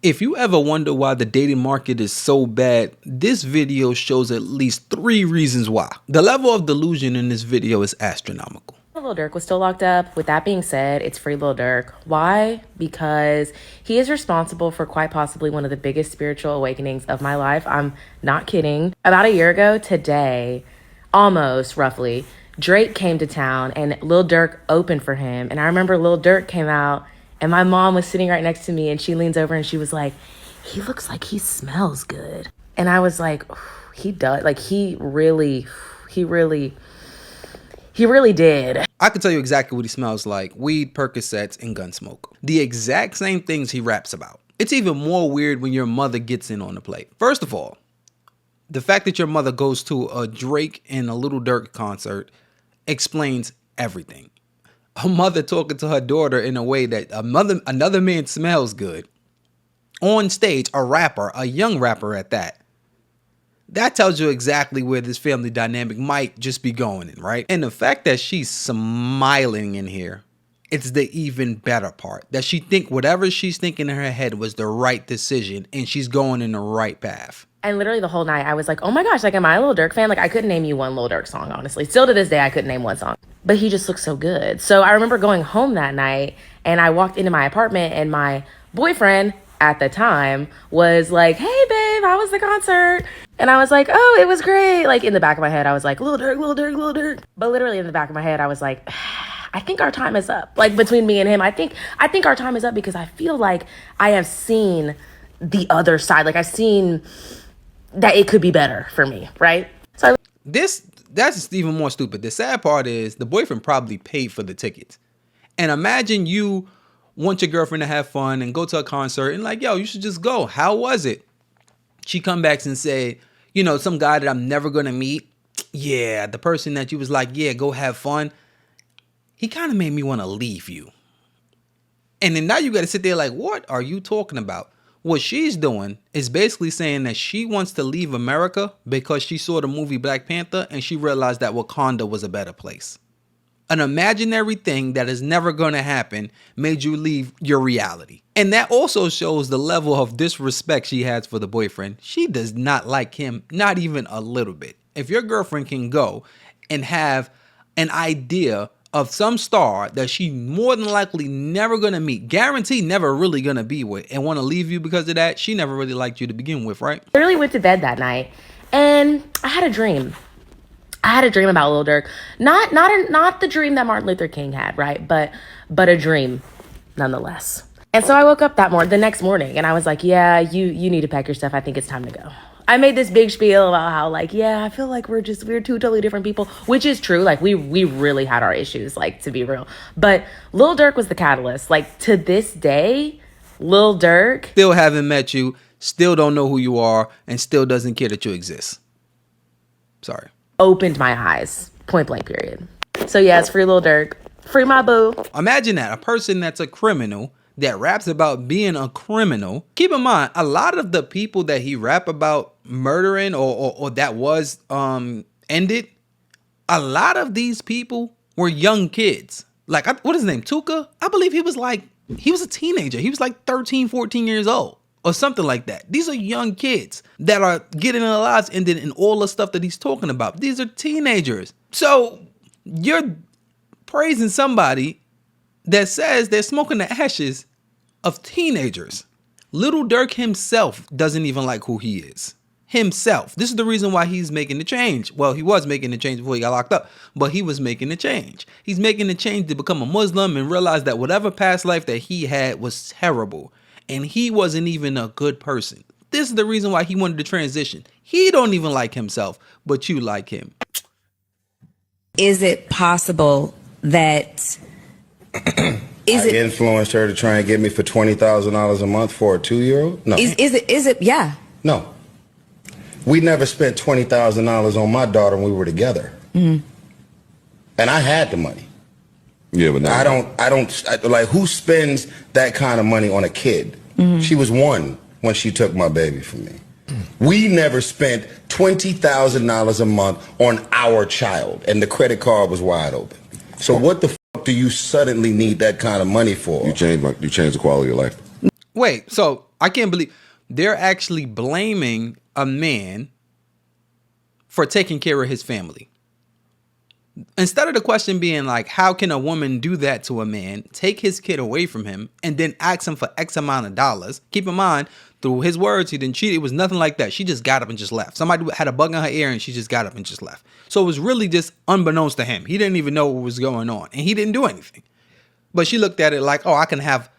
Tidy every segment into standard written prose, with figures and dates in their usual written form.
If you ever wonder why the dating market is so bad, this video shows at least 3 reasons why. The level of delusion in this video is astronomical. Lil Durk was still locked up. With that being said, it's free Lil Durk. Why? Because he is responsible for quite possibly one of the biggest spiritual awakenings of my life. I'm not kidding. About a year ago today, almost roughly, Drake came to town and Lil Durk opened for him. And I remember Lil Durk came out and my mom was sitting right next to me and she leans over and she was like, he looks like he smells good. And I was like, he does. Like he really did. I can tell you exactly what he smells like: weed, Percocets, and gun smoke. The exact same things he raps about. It's even more weird when your mother gets in on the play. First of all, the fact that your mother goes to a Drake and a Lil Durk concert explains everything. A mother talking to her daughter in a way that another man smells good. On stage, a rapper, a young rapper at that. That tells you exactly where this family dynamic might just be going in, right? And the fact that she's smiling in here, it's the even better part. That she think whatever she's thinking in her head was the right decision and she's going in the right path. And literally the whole night I was like, oh my gosh, like, am I a Lil Durk fan? Like, I couldn't name you one Lil Durk song, honestly. Still to this day, I couldn't name one song. But he just looks so good. So I remember going home that night and I walked into my apartment and my boyfriend at the time was like, hey babe, how was the concert? And I was like, oh, it was great. Like in the back of my head, I was like, Lil Durk, Lil Durk, Lil Durk. But literally in the back of my head, I was like, I think our time is up. Like between me and him, I think our time is up because I feel like I have seen the other side. Like I've seen that it could be better for me, right? So that's even more stupid. The sad part is the boyfriend probably paid for the tickets. And imagine you want your girlfriend to have fun and go to a concert and like, yo, you should just go. How was it? She come back and say, you know, some guy that I'm never going to meet. Yeah, the person that you was like, yeah, go have fun. He kind of made me want to leave you. And then now you got to sit there like, what are you talking about? What she's doing is basically saying that she wants to leave America because she saw the movie Black Panther and she realized that Wakanda was a better place. An imaginary thing that is never going to happen made you leave your reality. And that also shows the level of disrespect she has for the boyfriend. She does not like him, not even a little bit. If your girlfriend can go and have an idea of some star that she more than likely never going to meet, guaranteed never really going to be with, and want to leave you because of that, she never really liked you to begin with, right? I literally went to bed that night and I had a dream. I had a dream about Lil Durk. Not the dream that Martin Luther King had, right? But a dream nonetheless. And so I woke up the next morning and I was like, yeah, you need to pack your stuff. I think it's time to go. I made this big spiel about how like, yeah, I feel like we're two totally different people, which is true. Like we really had our issues, like to be real. But Lil Durk was the catalyst. Like to this day, Lil Durk still haven't met you, still don't know who you are, and still doesn't care that you exist. Sorry. Opened my eyes, point blank period. So yeah, it's free Lil Durk, free my boo. Imagine that, a person that's a criminal that raps about being a criminal. Keep in mind, a lot of the people that he rap about murdering or that was ended, a lot of these people were young kids. Like, what is his name, Tuka? I believe he was a teenager. He was like 13, 14 years old. Or something like that. These are young kids that are getting their lives ended in all the stuff that he's talking about. These are teenagers. So you're praising somebody that says they're smoking the ashes of teenagers. Lil Durk himself doesn't even like who he is. Himself. This is the reason why he's making the change. Well, he was making the change before he got locked up, but he was making the change. He's making the change to become a Muslim and realize that whatever past life that he had was terrible. And he wasn't even a good person. This is the reason why he wanted to transition. He don't even like himself, but you like him. Is it possible that I influenced her to try and get me for $20,000 a month for a 2-year-old? No. Is it? Yeah. No. We never spent $20,000 on my daughter when we were together. Mm-hmm. And I had the money. Yeah, but now I don't like, who spends that kind of money on a kid? Mm-hmm. She was 1 when she took my baby from me. We never spent $20,000 a month on our child, and the credit card was wide open. So what the do you suddenly need that kind of money for? You change the quality of life. Wait, so I can't believe they're actually blaming a man for taking care of his family. Instead of the question being like, how can a woman do that to a man, take his kid away from him, and then ask him for X amount of dollars? Keep in mind, through his words, he didn't cheat. It was nothing like that. She just got up and just left. Somebody had a bug in her ear and she just got up and just left. So it was really just unbeknownst to him. He didn't even know what was going on and he didn't do anything. But she looked at it like, oh, I can have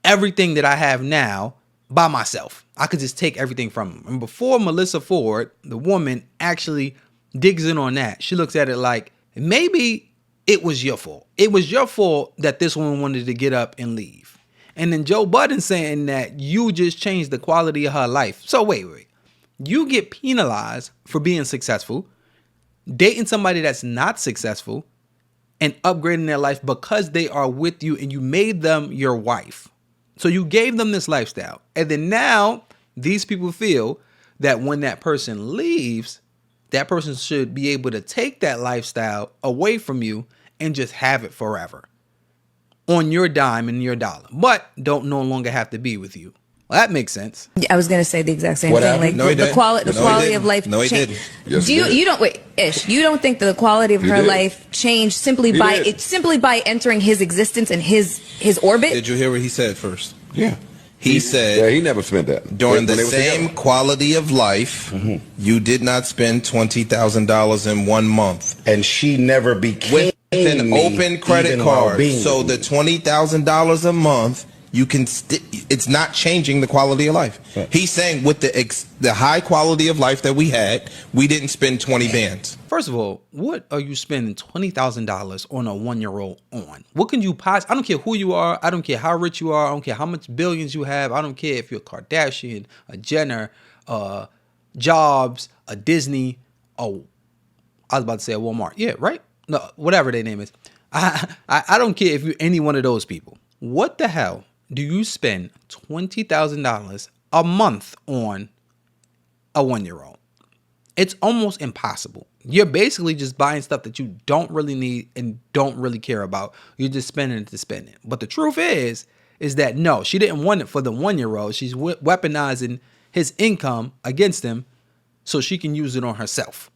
everything that I have now by myself. I could just take everything from him. And before Melissa Ford, the woman, actually digs in on that, she looks at it like, maybe it was your fault. It was your fault that this woman wanted to get up and leave. And then Joe Budden saying that you just changed the quality of her life. So wait. You get penalized for being successful, dating somebody that's not successful, and upgrading their life because they are with you and you made them your wife. So you gave them this lifestyle. And then now these people feel that when that person leaves, that person should be able to take that lifestyle away from you and just have it forever on your dime and your dollar, but don't no longer have to be with you. Well, that makes sense. I was going to say the exact same What thing. happened? Like No, he the didn't. quality, No, he didn't. of life. No, he changed. didn't. Yes, Do he you? did. You don't wait, Ish. You don't think that the quality of He her did. life changed simply by entering his existence and his orbit? Did you hear what he said first? Yeah. He said Yeah, he never spent that. during When the they were same together. quality of life, you did not spend $20,000 in 1 month And she never became with an me, open credit even while card. being So with the me. $20,000 a month, you can it's not changing the quality of life. Right. He's saying with the high quality of life that we had, we didn't spend 20 bands. First of all, what are you spending $20,000 on a 1-year-old on? What can you possibly? I don't care who you are. I don't care how rich you are. I don't care how much billions you have. I don't care if you're a Kardashian, a Jenner, Jobs, a Disney. Oh, I was about to say a Walmart. Yeah, right? No, whatever their name is. I don't care if you're any one of those people. What the hell do you spend $20,000 a month on a 1-year-old? It's almost impossible. You're basically just buying stuff that you don't really need and don't really care about. You're just spending it to spend it. But the truth is that no, she didn't want it for the 1-year-old. She's weaponizing his income against him so she can use it on herself.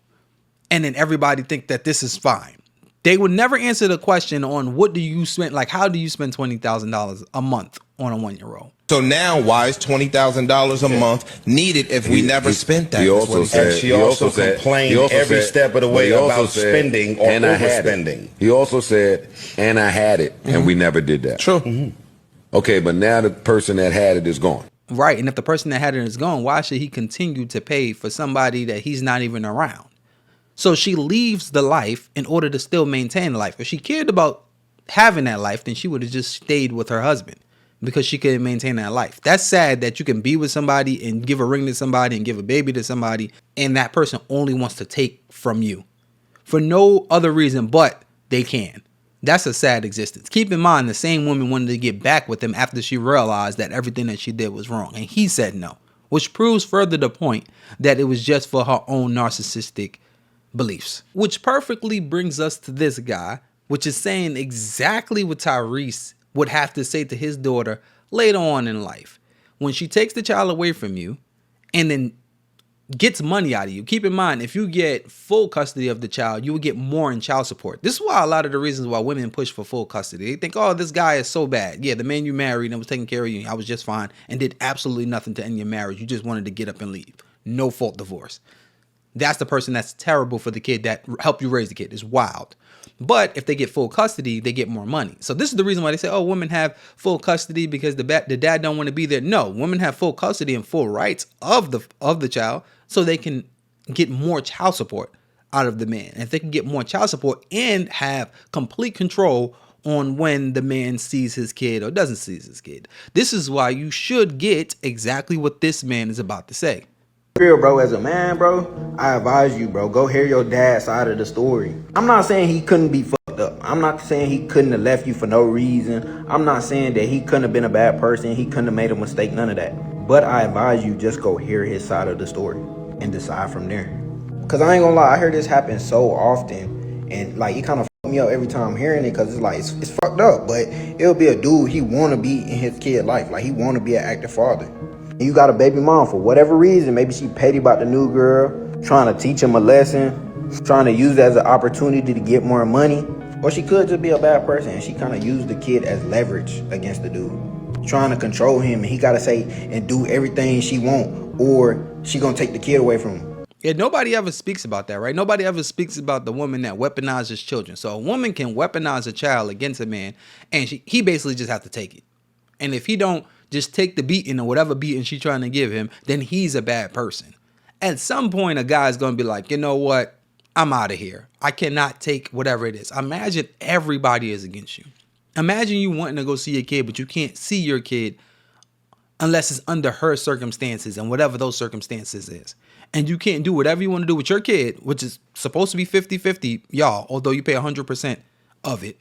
And then everybody think that this is fine. They would never answer the question on what do you spend, like how do you spend $20,000 a month on a 1-year-old? So now, why is $20,000 a month needed if we never spent that? He That's also what said. And she he also said- complained he also every said- step of the but way he also about said, spending or "And I had it." overspending. He also said, "And I had it, and we never did that." True. Okay, but now the person that had it is gone. Right. And if the person that had it is gone, why should he continue to pay for somebody that he's not even around? So she leaves the life in order to still maintain the life. If she cared about having that life, then she would have just stayed with her husband because she couldn't maintain that life. That's sad that you can be with somebody and give a ring to somebody and give a baby to somebody, and that person only wants to take from you for no other reason but they can. That's a sad existence. Keep in mind, the same woman wanted to get back with him after she realized that everything that she did was wrong, and he said no, which proves further the point that it was just for her own narcissistic beliefs. Which perfectly brings us to this guy, which is saying exactly what Tyrese would have to say to his daughter later on in life. When she takes the child away from you and then gets money out of you. Keep in mind, if you get full custody of the child, you will get more in child support. This is why a lot of the reasons why women push for full custody. They think, oh, this guy is so bad. Yeah, the man you married and was taking care of you, I was just fine and did absolutely nothing to end your marriage. You just wanted to get up and leave. No fault divorce. That's the person that's terrible for the kid that helped you raise the kid. It's wild. But if they get full custody, they get more money. So this is the reason why they say, oh, women have full custody because the dad don't want to be there. No, women have full custody and full rights of the child so they can get more child support out of the man. And if they can get more child support and have complete control on when the man sees his kid or doesn't see his kid. This is why you should get exactly what this man is about to say. Real, bro, as a man, bro, I advise you, bro, go hear your dad's side of the story. I'm not saying he couldn't be fucked up. I'm not saying he couldn't have left you for no reason. I'm not saying that he couldn't have been a bad person. He couldn't have made a mistake, none of that. But I advise you just go hear his side of the story and decide from there. Because I ain't gonna lie, I hear this happen so often. And, like, it kind of fucked me up every time I'm hearing it because it's like, it's fucked up. But it'll be a dude, he want to be in his kid's life. Like, he want to be an active father. You got a baby mom for whatever reason. Maybe she petty about the new girl, trying to teach him a lesson, trying to use it as an opportunity to get more money. Or she could just be a bad person and she kind of used the kid as leverage against the dude, trying to control him, and he got to say and do everything she want, or she gonna take the kid away from him. Yeah, nobody ever speaks about that, right? Nobody ever speaks about the woman that weaponizes children. So a woman can weaponize a child against a man, and he basically just have to take it. And if he don't just take the beating or whatever beating she's trying to give him, then he's a bad person. At some point, a guy's going to be like, you know what? I'm out of here. I cannot take whatever it is. Imagine everybody is against you. Imagine you wanting to go see your kid, but you can't see your kid unless it's under her circumstances and whatever those circumstances is. And you can't do whatever you want to do with your kid, which is supposed to be 50-50, y'all, although you pay 100% of it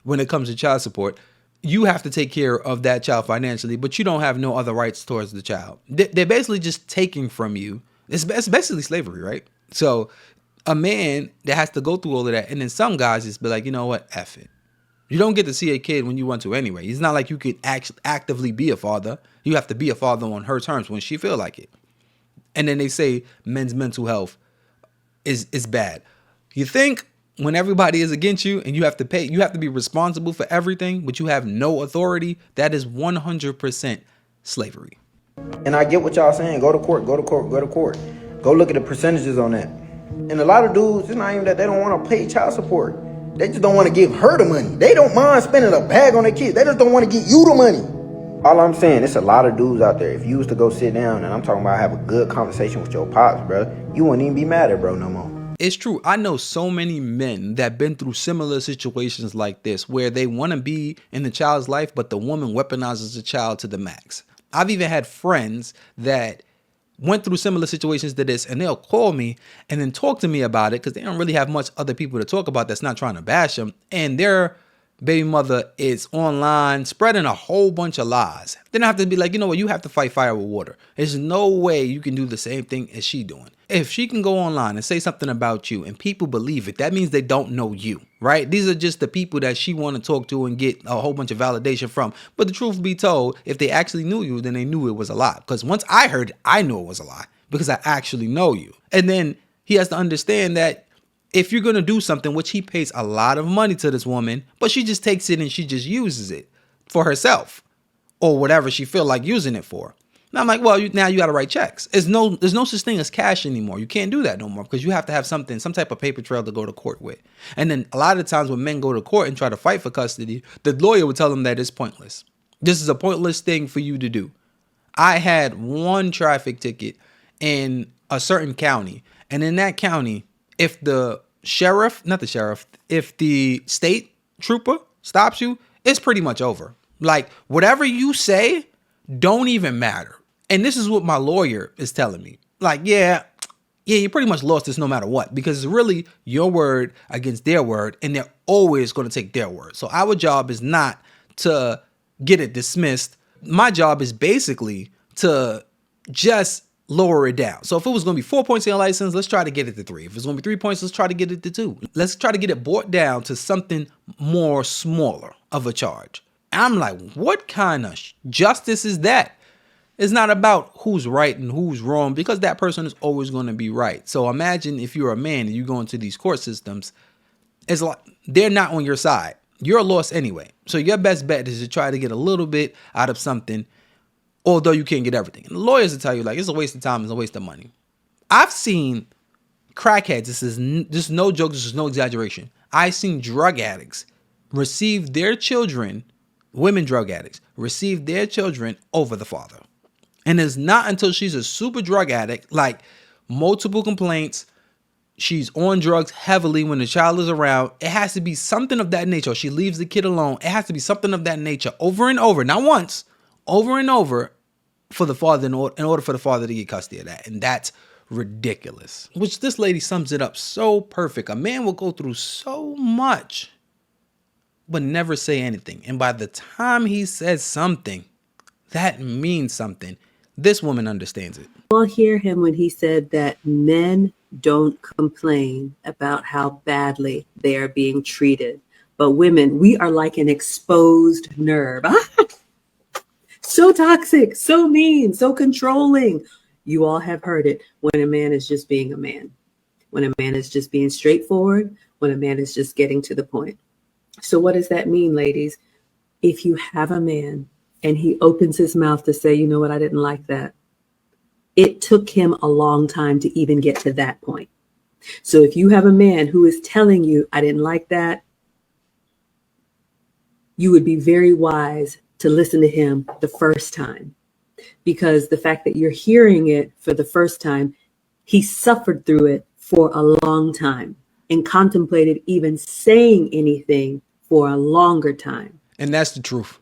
when it comes to child support. You have to take care of that child financially, but you don't have no other rights towards the child. They're basically just taking from you. It's basically slavery, right? So a man that has to go through all of that, and then some guys just be like, you know what, F it. You don't get to see a kid when you want to anyway. It's not like you could actively be a father. You have to be a father on her terms when she feel like it. And then they say men's mental health is bad. You think when everybody is against you and you have to pay, you have to be responsible for everything, but you have no authority, that is 100% slavery. And I get what y'all saying. Go to court, go to court, go to court. Go look at the percentages on that. And a lot of dudes, it's not even that they don't want to pay child support. They just don't want to give her the money. They don't mind spending a bag on their kids. They just don't want to get you the money. All I'm saying, it's a lot of dudes out there. If you was to go sit down, and I'm talking about have a good conversation with your pops, bro, you wouldn't even be mad at bro no more. It's true. I know so many men that been through similar situations like this where they want to be in the child's life, but the woman weaponizes the child to the max. I've even had friends that went through similar situations to this, and they'll call me and then talk to me about it because they don't really have much other people to talk about that's not trying to bash them. And their baby mother is online spreading a whole bunch of lies. Then I have to be like, you know what? You have to fight fire with water. There's no way you can do the same thing as she doing. If she can go online and say something about you and people believe it, that means they don't know you, right? These are just the people that she want to talk to and get a whole bunch of validation from. But the truth be told, if they actually knew you, then they knew it was a lie. Because once I heard it, I knew it was a lie because I actually know you. And then he has to understand that if you're going to do something, which he pays a lot of money to this woman, but she just takes it and she just uses it for herself or whatever she feel like using it for. Now I'm like, well, now you got to write checks. There's no such thing as cash anymore. You can't do that no more because you have to have some type of paper trail to go to court with. And then a lot of times when men go to court and try to fight for custody, the lawyer would tell them that it's pointless. This is a pointless thing for you to do. I had one traffic ticket in a certain county, and in that county, if the if the state trooper stops you, it's pretty much over. Like whatever you say don't even matter. And this is what my lawyer is telling me. Like, yeah, you pretty much lost this no matter what, because it's really your word against their word, and they're always going to take their word. So our job is not to get it dismissed. My job is basically to just lower it down. So if it was going to be 4 points in your license, let's try to get it to 3. If it's going to be 3 points, let's try to get it to 2. Let's try to get it brought down to something more smaller of a charge. And I'm like, what kind of justice is that? It's not about who's right and who's wrong, because that person is always going to be right. So imagine if you're a man and you go into these court systems, it's like they're not on your side. You're lost anyway. So your best bet is to try to get a little bit out of something, although you can't get everything. And the lawyers will tell you, like, it's a waste of time, it's a waste of money. I've seen crackheads, this is no joke, this is no exaggeration. I've seen drug addicts receive their children, women drug addicts, receive their children over the father. And it's not until she's a super drug addict, like multiple complaints, she's on drugs heavily when the child is around, it has to be something of that nature. She leaves the kid alone. It has to be something of that nature over and over, not once, over and over, for the father, in order for the father to get custody of that. And that's ridiculous. Which this lady sums it up so perfect. A man will go through so much, but never say anything. And by the time he says something, that means something. This woman understands it. I'll hear him when he said that men don't complain about how badly they are being treated. But women, we are like an exposed nerve. So toxic, so mean, so controlling. You all have heard it when a man is just being a man, when a man is just being straightforward, when a man is just getting to the point. So what does that mean, ladies? If you have a man and he opens his mouth to say, you know what, I didn't like that, it took him a long time to even get to that point. So if you have a man who is telling you, I didn't like that, you would be very wise to listen to him the first time, because the fact that you're hearing it for the first time, he suffered through it for a long time and contemplated even saying anything for a longer time. And that's the truth.